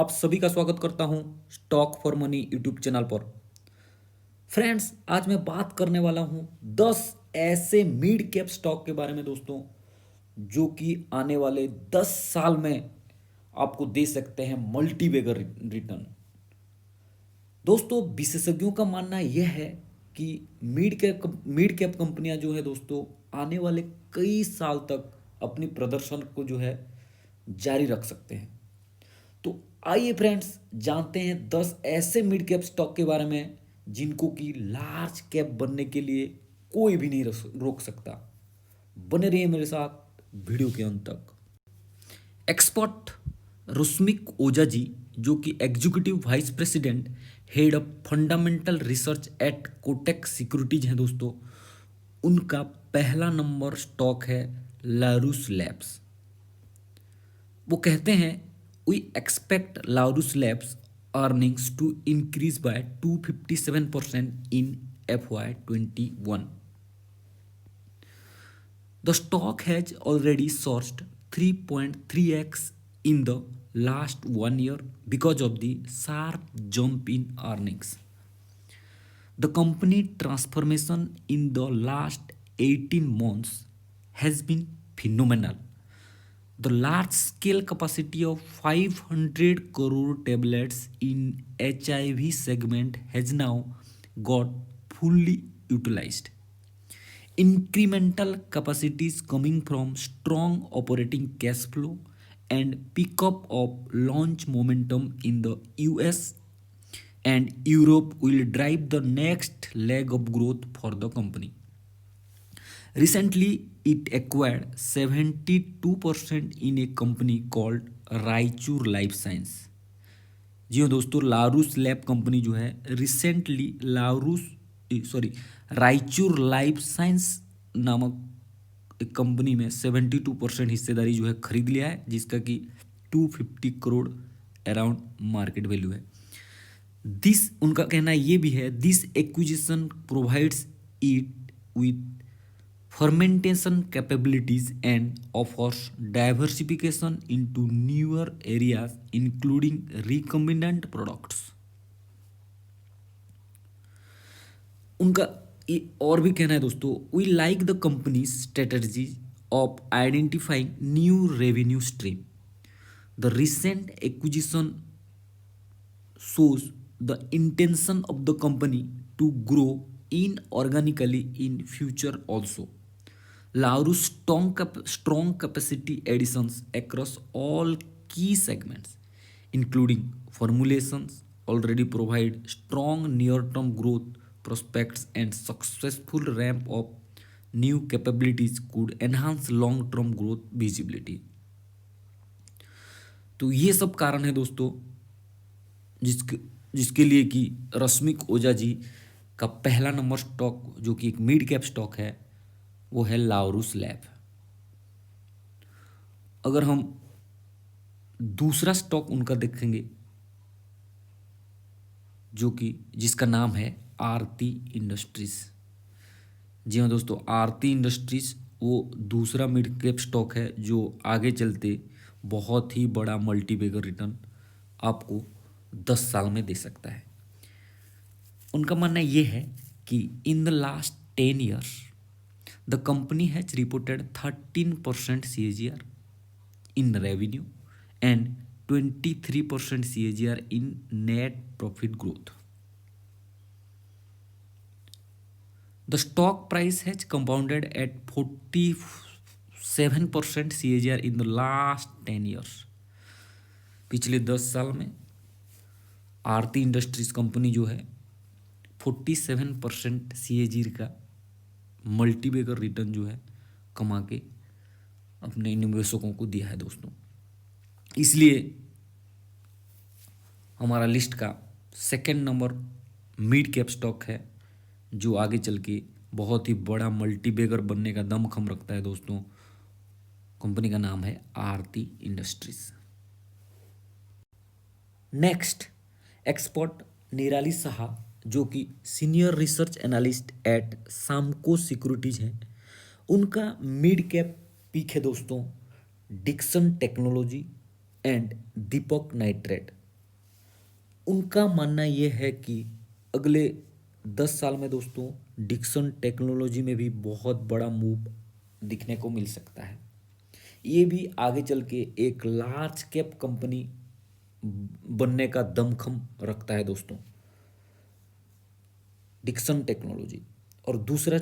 आप सभी का स्वागत करता हूं stock for money YouTube channel पर। फ्रेंड्स, आज मैं बात करने वाला हूं 10 ऐसे मिड कैप स्टॉक के बारे में दोस्तों, जो कि आने वाले 10 साल में आपको दे सकते हैं मल्टी बैगर रिटर्न। दोस्तों, विशेषज्ञों का मानना यह है कि मिड कैप कंपनियां जो है दोस्तों, आने वाले कई साल तक अपनी प्रदर्शन को जो है जारी रख सकते हैं। तो आइए फ्रेंड्स, जानते हैं 10 ऐसे मिड कैप स्टॉक के बारे में जिनको कि लार्ज कैप बनने के लिए कोई भी नहीं रोक सकता। बने रहिए मेरे साथ वीडियो के अंत तक। एक्सपर्ट रुस्मिक ओझा जी, जो कि executive vice president head of fundamental research eight Kotak securities हैं दोस्तों, उनका पहला नंबर स्टॉक है लारूस लैब्स। वो कहते हैं, we expect Laurus labs earnings to increase by 257% in FY21. The stock has already surged 3.3x in the last 1 year because of the sharp jump in earnings. The company transformation in the last 18 months has been phenomenal. The large scale capacity of 500 crore tablets in HIV segment has now got fully utilized. Incremental capacities coming from strong operating cash flow and pickup of launch momentum in the US and Europe will drive the next leg of growth for the company. Recently, it acquired 72% in a company called Raichur life science. जी हाँ दोस्तों, लारूस lab company जो है recently राइचूर life science नामक एक company में 72% हिस्सेदारी जो है खरीद लिया है, जिसका कि 250 करोड़ अराउंड मार्केट वैल्यू है। दिस उनका कहना ये भी है, this acquisition provides it with fermentation capabilities and offers diversification into newer areas including recombinant products. उनका ये और भी कहना है दोस्तों, we like the company's strategy of identifying new revenue stream. The recent acquisition shows the intention of the company to grow inorganically in future also. Laurus strong capacity additions across all key segments, including formulations, already provide strong near-term growth prospects, and successful ramp of new capabilities could enhance long-term growth visibility. तो ये सब कारण है दोस्तों जिसके लिए कि रश्मिक ओझा जी का पहला नंबर स्टॉक, जो कि एक मिड कैप स्टॉक है, वो है लारूस लैब। अगर हम दूसरा स्टॉक उनका देखेंगे, जो कि जिसका नाम है आरती इंडस्ट्रीज। जी हाँ दोस्तों, आरती इंडस्ट्रीज वो दूसरा मिड कैप स्टॉक है जो आगे चलते बहुत ही बड़ा मल्टीबैगर रिटर्न आपको 10 साल में दे सकता है। उनका मानना ये है कि in the last 10 years the company has reported 13% CAGR in revenue and 23% CAGR in net profit growth. The stock price has compounded at 47% CAGR in the last 10 years. पिछले 10 साल में आरती इंडस्ट्रीज कंपनी जो है 47% CAGR का multibagger return जो है कमा के अपने निवेशकों को दिया है दोस्तों। इसलिए हमारा लिस्ट का second number mid cap stock है जो आगे चल के बहुत ही बड़ा मल्टीबैगर बनने का दमखम रखता है दोस्तों। कंपनी का नाम है आरती इंडस्ट्रीज। नेक्स्ट, एक्सपर्ट निराली साहा, जो कि senior research analyst at Samco Securities हैं, उनका मिड कैप पिक है दोस्तों Dixon Technology and Deepak Nitrite. उनका मानना ये है कि अगले 10 साल में दोस्तों डिक्सन टेक्नोलॉजी में भी बहुत बड़ा मूव दिखने को मिल सकता है। ये भी आगे चल के एक लार्ज कैप कंपनी बनने का दमखम रखता है दोस्तों, डिक्सन टेक्नोलॉजी। और दूसरा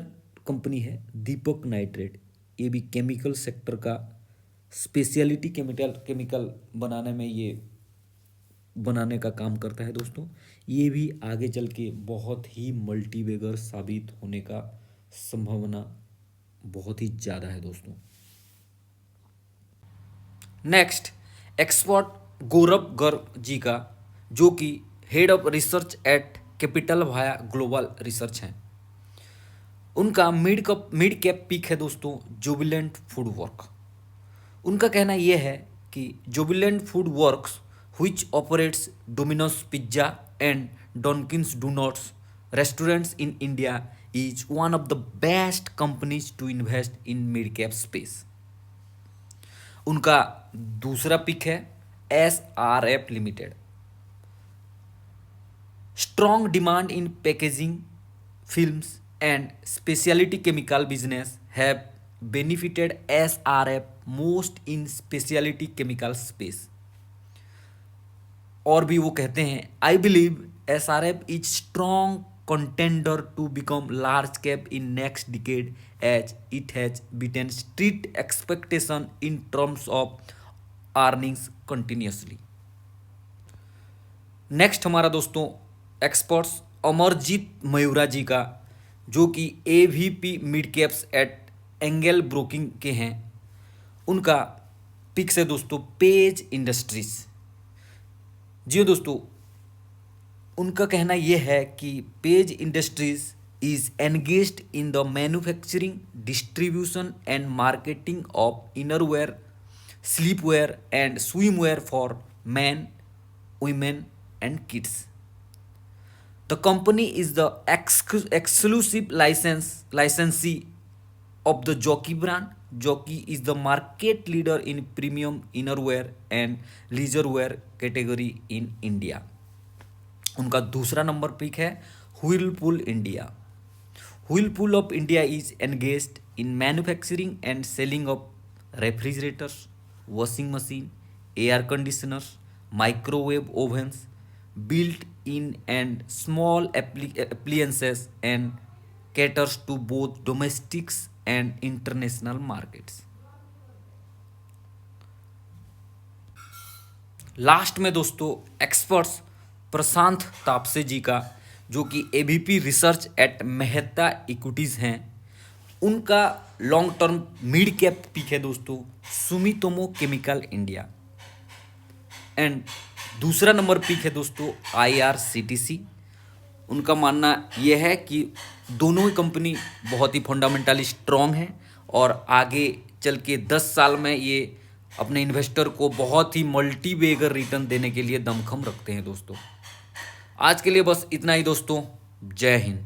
कंपनी है दीपक नाइट्रेट, ये भी केमिकल सेक्टर का स्पेशलिटी केमिकल बनाने का काम करता है दोस्तों। ये भी आगे चल के बहुत ही मल्टीबैगर साबित होने का संभावना बहुत ही ज़्यादा है दोस्तों। नेक्स्ट एक्सपर्ट गौरव गर्ग जी का, जो कि head of research eight capital via global research हैं। उनका मिड कैप पिक है दोस्तों जुबिलेंट फूड वर्क। उनका कहना यह है कि Jubilant food works which operates Domino's Pizza and Dunkin's Donuts restaurants in India is one of the best companies to invest in mid-cap space. उनका दूसरा पिक है SRF limited. Strong demand in packaging films and specialty chemical business have benefited SRF most in specialty chemical space. और भी वो कहते हैं, I believe SRF is strong contender to become large cap in next decade as it has beaten street expectation in terms of earnings continuously. Next हमारा दोस्तों experts Amarjeet Mayura जी का, जो कि AVP mid caps at Angel broking के हैं। उनका pick है दोस्तों पेज इंडस्ट्रीज। जी दोस्तों, उनका कहना यह है कि Page Industries is engaged in the manufacturing, distribution and marketing of innerwear, sleepwear and swimwear for man, women and kids. The company is the exclusive licensee of the Jockey brand. Jockey is the market leader in premium innerwear and leisurewear category in India. उनका दूसरा number pick है Whirlpool India. Whirlpool of India is engaged in manufacturing and selling of refrigerators, washing machine, air conditioners, microwave ovens, built in and small appliances and caters to both domestics and international markets. Last में दोस्तों experts प्रशांत तापसे जी का, जो कि AVP research at Mehta equities हैं। उनका long term mid cap pick है दोस्तों Sumitomo chemical India. And दूसरा नंबर पिक है दोस्तों IRCTC। उनका मानना यह है कि दोनों ही कंपनी बहुत ही फंडामेंटली स्ट्रॉन्ग है और आगे चल के 10 साल में ये अपने इन्वेस्टर को बहुत ही मल्टीबैगर रिटर्न देने के लिए दमखम रखते हैं दोस्तों। आज के लिए बस इतना ही दोस्तों। जय हिंद।